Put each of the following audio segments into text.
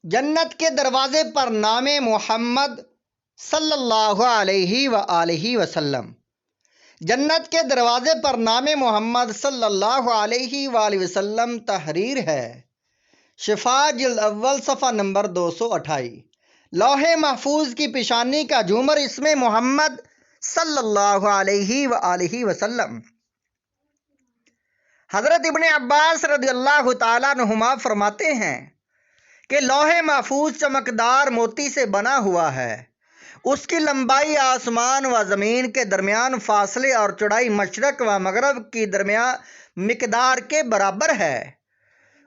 جنت کے دروازے پر نام محمد صلی اللہ علیہ وآلہ وسلم۔ جنت کے دروازے پر نام محمد صلی اللہ علیہ وآلہ وسلم تحریر ہے۔ شفا جلد اول صفحہ نمبر 228۔ لوح محفوظ کی پیشانی کا جھومر اسم محمد صلی اللہ علیہ وآلہ وسلم۔ حضرت ابن عباس رضی اللہ تعالیٰ عنہما فرماتے ہیں کہ لوح محفوظ چمکدار موتی سے بنا ہوا ہے۔ اس کی لمبائی آسمان و زمین کے درمیان فاصلے اور چوڑائی مشرق و مغرب کی درمیان مقدار کے برابر ہے۔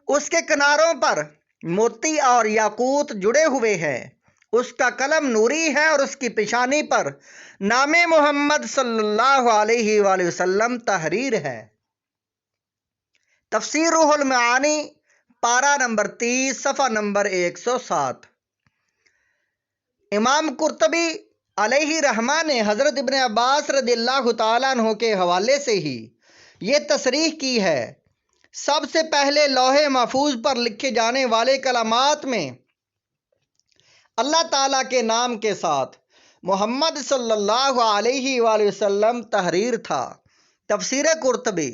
اس کے کناروں پر موتی اور یاقوت جڑے ہوئے ہیں۔ اس کا قلم نوری ہے اور اس کی پیشانی پر نام محمد صلی اللہ علیہ وآلہ وسلم تحریر ہے۔ تفسیر روح المعانی پارہ نمبر 30 صفحہ نمبر 107۔ امام قرطبی علیہ رحمہ نے حضرت ابن عباس رضی اللہ تعالیٰ عنہ کے حوالے سے ہی یہ تصریح کی ہے۔ سب سے پہلے لوح محفوظ پر لکھے جانے والے کلمات میں اللہ تعالیٰ کے نام کے ساتھ محمد صلی اللہ علیہ وآلہ وسلم تحریر تھا۔ تفسیر قرطبی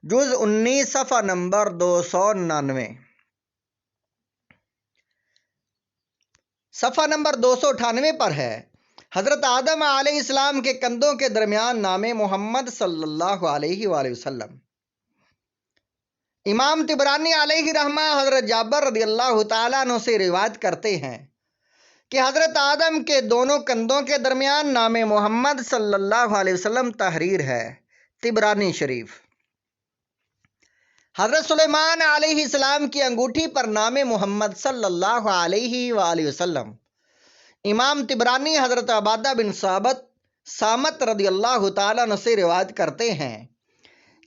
جز 19 صفحہ نمبر 299۔ صفحہ نمبر 298 پر ہے۔ حضرت آدم علیہ السلام کے کندھوں کے درمیان نام محمد صلی اللہ علیہ وآلہ وسلم۔ امام طبرانی علیہ رحمہ حضرت جابر رضی اللہ تعالیٰ عنہ سے روایت کرتے ہیں کہ حضرت آدم کے دونوں کندھوں کے درمیان نام محمد صلی اللہ علیہ وسلم تحریر ہے۔ طبرانی شریف۔ حضرت سلیمان علیہ السلام کی انگوٹھی پر نام محمد صلی اللہ علیہ وآلہ وسلم۔ امام طبرانی حضرت عبادہ بن صامت رضی اللہ تعالیٰ عنہ سے روایت کرتے ہیں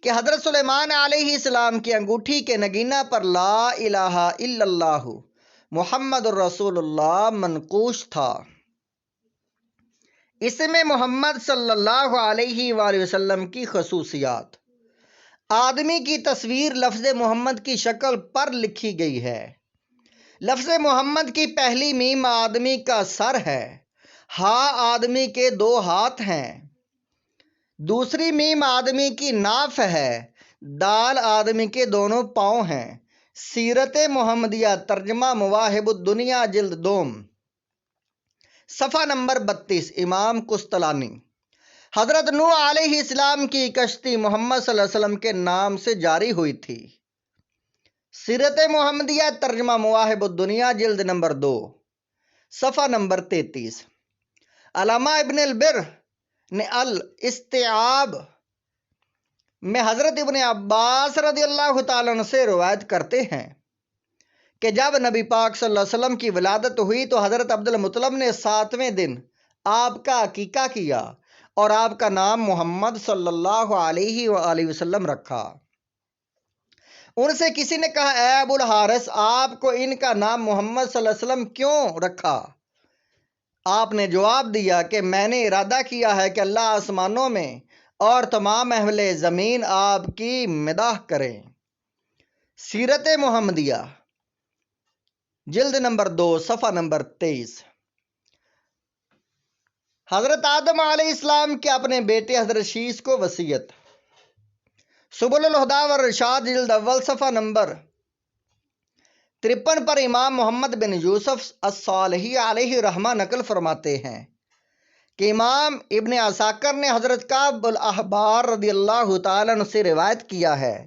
کہ حضرت سلیمان علیہ السلام کی انگوٹھی کے نگینہ پر لا الہ الا اللہ محمد الرسول اللہ منقوش تھا۔ اسم محمد صلی اللہ علیہ وآلہ وسلم کی خصوصیات۔ آدمی کی تصویر لفظ محمد کی شکل پر لکھی گئی ہے۔ لفظ محمد کی پہلی میم آدمی کا سر ہے۔ ہاں آدمی کے 2 ہاتھ ہیں۔ دوسری میم آدمی کی ناف ہے۔ دال آدمی کے دونوں پاؤں ہیں۔ سیرت محمدیہ ترجمہ مواہب الدنیا جلد 2 صفحہ نمبر 32۔ امام قسطلانی۔ حضرت نوح علیہ السلام کی کشتی محمد صلی اللہ علیہ وسلم کے نام سے جاری ہوئی تھی۔ سیرت محمدیہ ترجمہ مواہب الدنیا جلد نمبر 2 صفحہ نمبر 33۔ علامہ ابن البر نے الاستیعاب میں حضرت ابن عباس رضی اللہ تعالیٰ عنہ سے روایت کرتے ہیں کہ جب نبی پاک صلی اللہ علیہ وسلم کی ولادت ہوئی تو حضرت عبد المطلب نے 7ویں دن آپ کا عقیقہ کیا اور آپ کا نام محمد صلی اللہ علیہ وآلہ وسلم رکھا۔ ان سے کسی نے کہا اے ابو الحارث آپ کو ان کا نام محمد صلی اللہ علیہ وسلم کیوں رکھا؟ آپ نے جواب دیا کہ میں نے ارادہ کیا ہے کہ اللہ آسمانوں میں اور تمام اہل زمین آپ کی مداح کریں۔ سیرت محمدیہ جلد نمبر 2 صفحہ نمبر 23۔ حضرت آدم علیہ السلام کے اپنے بیٹے حضرت شیس کو وصیت۔ سبل الہدی والرشاد جلد اول صفحہ نمبر 53 پر امام محمد بن یوسف الصالحی علیہ رحمہ نقل فرماتے ہیں کہ امام ابن عساکر نے حضرت کعب الاحبار رضی اللہ تعالیٰ عنہ سے روایت کیا ہے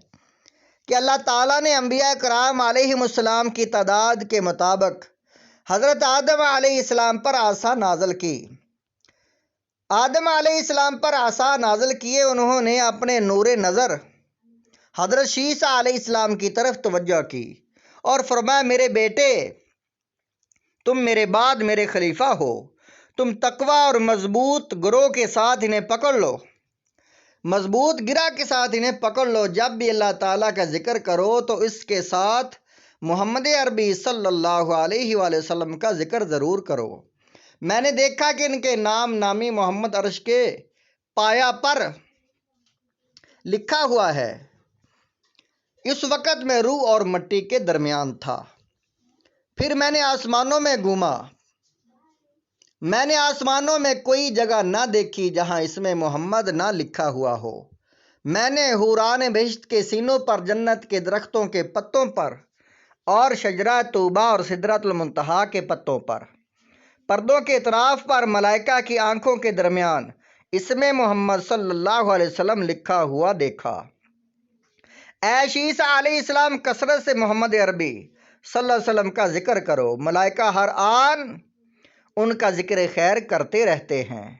کہ اللہ تعالیٰ نے انبیاء کرام علیہ السلام کی تعداد کے مطابق حضرت آدم علیہ السلام پر عصا نازل کی۔ آدم علیہ السلام پر عصا نازل کیے انہوں نے اپنے نور نظر حضرت شیس علیہ السلام کی طرف توجہ کی اور فرمایا میرے بیٹے تم میرے بعد میرے خلیفہ ہو، تم تقوی اور مضبوط گروہ کے ساتھ انہیں پکڑ لو، مضبوط گرہ کے ساتھ انہیں پکڑ لو۔ جب بھی اللہ تعالیٰ کا ذکر کرو تو اس کے ساتھ محمد عربی صلی اللہ علیہ وآلہ وسلم کا ذکر ضرور کرو۔ میں نے دیکھا کہ ان کے نام نامی محمد عرش کے پایا پر لکھا ہوا ہے۔ اس وقت میں روح اور مٹی کے درمیان تھا۔ پھر میں نے آسمانوں میں گھوما، میں نے آسمانوں میں کوئی جگہ نہ دیکھی جہاں اس میں محمد نہ لکھا ہوا ہو۔ میں نے حوران بہشت کے سینوں پر، جنت کے درختوں کے پتوں پر، اور شجرہ طوبہ اور سدرۃ المنتہا کے پتوں پر، پردوں کے اطراف پر، ملائکہ کی آنکھوں کے درمیان اس میں محمد صلی اللہ علیہ وسلم لکھا ہوا دیکھا۔ اے عیسیٰ علیہ السلام، کثرت سے محمد عربی صلی اللہ علیہ وسلم کا ذکر کرو، ملائکہ ہر آن ان کا ذکر خیر کرتے رہتے ہیں۔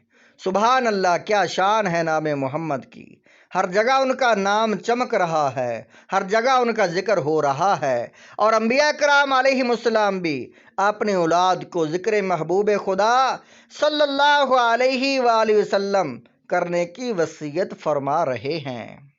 سبحان اللہ، کیا شان ہے نام محمد کی، ہر جگہ ان کا نام چمک رہا ہے، ہر جگہ ان کا ذکر ہو رہا ہے۔ اور انبیاء کرام علیہم السلام بھی اپنی اولاد کو ذکر محبوب خدا صلی اللہ علیہ وآلہ وسلم کرنے کی وصیت فرما رہے ہیں۔